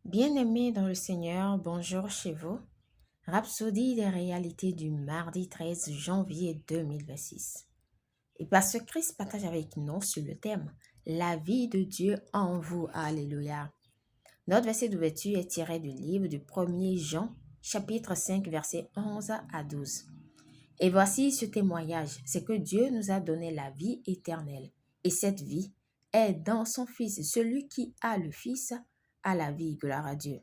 Bien-aimés dans le Seigneur, bonjour chez vous. Rhapsodie des réalités du mardi 13 janvier 2026. Et parce que Christ partage avec nous sur le thème La vie de Dieu en vous. Alléluia. Notre verset d'ouverture est tiré du livre du 1er Jean, chapitre 5, versets 11 à 12. Et voici ce témoignage, c'est que Dieu nous a donné la vie éternelle. Et cette vie est dans son Fils. Celui qui a le Fils a la vie. Gloire à Dieu.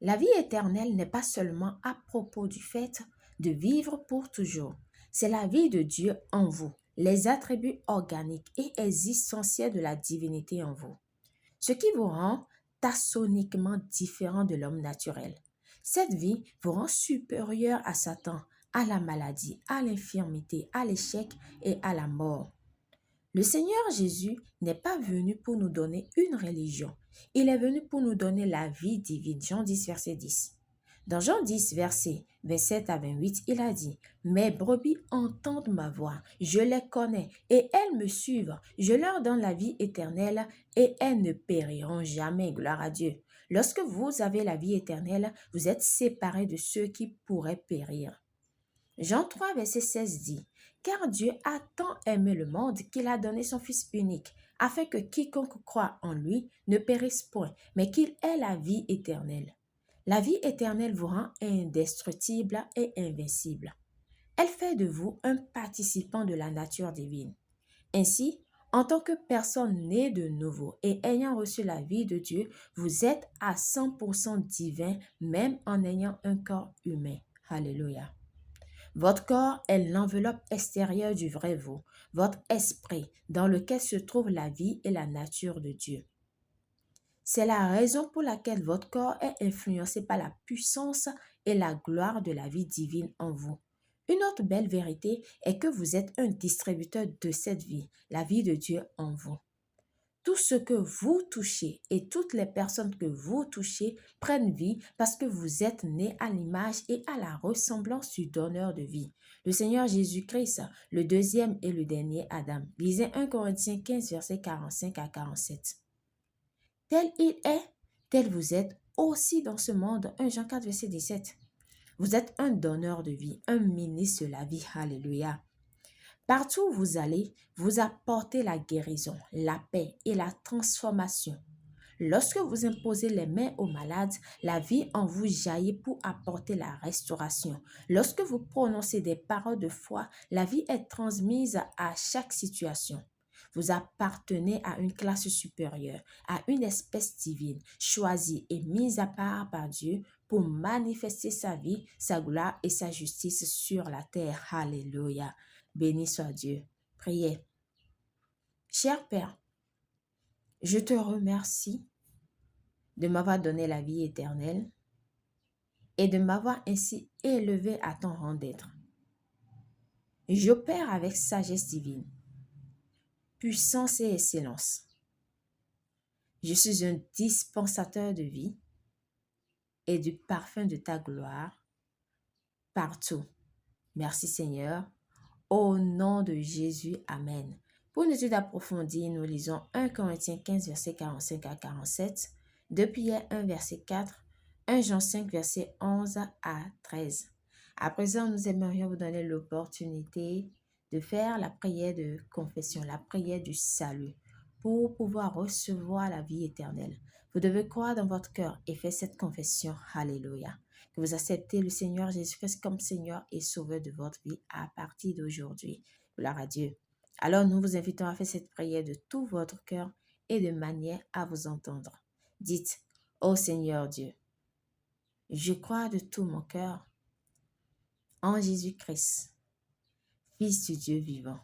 La vie éternelle n'est pas seulement à propos du fait de vivre pour toujours. C'est la vie de Dieu en vous, les attributs organiques et essentiels de la divinité en vous. Ce qui vous rend tassoniquement différent de l'homme naturel. Cette vie vous rend supérieur à Satan, à la maladie, à l'infirmité, à l'échec et à la mort. Le Seigneur Jésus n'est pas venu pour nous donner une religion. Il est venu pour nous donner la vie divine. Jean 10, verset 10. Dans Jean 10, verset 27 à 28, il a dit, « Mes brebis entendent ma voix, je les connais, et elles me suivent. Je leur donne la vie éternelle, et elles ne périront jamais. » Gloire à Dieu. Lorsque vous avez la vie éternelle, vous êtes séparés de ceux qui pourraient périr. Jean 3, verset 16 dit, « Car Dieu a tant aimé le monde qu'il a donné son Fils unique, afin que quiconque croit en lui ne périsse point, mais qu'il ait la vie éternelle. » La vie éternelle vous rend indestructible et invincible. Elle fait de vous un participant de la nature divine. Ainsi, en tant que personne née de nouveau et ayant reçu la vie de Dieu, vous êtes à 100% divin, même en ayant un corps humain. Alléluia. Votre corps est l'enveloppe extérieure du vrai vous, votre esprit, dans lequel se trouve la vie et la nature de Dieu. C'est la raison pour laquelle votre corps est influencé par la puissance et la gloire de la vie divine en vous. Une autre belle vérité est que vous êtes un distributeur de cette vie, la vie de Dieu en vous. Tout ce que vous touchez et toutes les personnes que vous touchez prennent vie parce que vous êtes nés à l'image et à la ressemblance du donneur de vie, le Seigneur Jésus-Christ, le deuxième et le dernier Adam. Lisez 1 Corinthiens 15, versets 45 à 47. Tel il est, tel vous êtes aussi dans ce monde. 1 Jean 4, verset 17. Vous êtes un donneur de vie, un ministre de la vie. Alléluia. Partout où vous allez, vous apportez la guérison, la paix et la transformation. Lorsque vous imposez les mains aux malades, la vie en vous jaillit pour apporter la restauration. Lorsque vous prononcez des paroles de foi, la vie est transmise à chaque situation. Vous appartenez à une classe supérieure, à une espèce divine, choisie et mise à part par Dieu pour manifester sa vie, sa gloire et sa justice sur la terre. Alléluia. Béni soit Dieu. Priez. Cher Père, je te remercie de m'avoir donné la vie éternelle et de m'avoir ainsi élevé à ton rang d'être. J'opère avec sagesse divine, puissance et excellence. Je suis un dispensateur de vie et du parfum de ta gloire partout. Merci Seigneur. Au nom de Jésus, Amen. Pour une étude approfondie, nous lisons 1 Corinthiens 15, verset 45 à 47, 2 Pierre 1, verset 4, 1 Jean 5, verset 11 à 13. À présent, nous aimerions vous donner l'opportunité de faire la prière de confession, la prière du salut, pour pouvoir recevoir la vie éternelle. Vous devez croire dans votre cœur et faire cette confession. Alléluia. Que vous acceptez le Seigneur Jésus-Christ comme Seigneur et Sauveur de votre vie à partir d'aujourd'hui. Gloire à Dieu. Alors, nous vous invitons à faire cette prière de tout votre cœur et de manière à vous entendre. Dites, ô Seigneur Dieu, je crois de tout mon cœur en Jésus-Christ, Fils du Dieu vivant.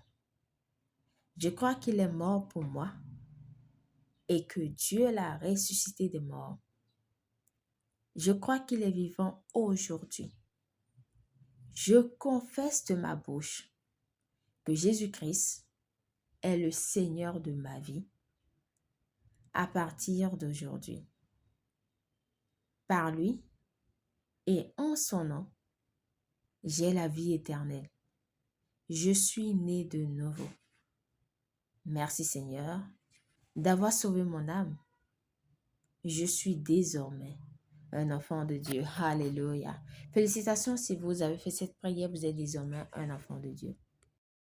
Je crois qu'il est mort pour moi et que Dieu l'a ressuscité des morts. Je crois qu'il est vivant aujourd'hui. Je confesse de ma bouche que Jésus-Christ est le Seigneur de ma vie à partir d'aujourd'hui. Par lui et en son nom, j'ai la vie éternelle. Je suis né de nouveau. Merci Seigneur d'avoir sauvé mon âme je suis désormais un enfant de Dieu. Alléluia. Félicitations si vous avez fait cette prière, vous êtes désormais un enfant de Dieu.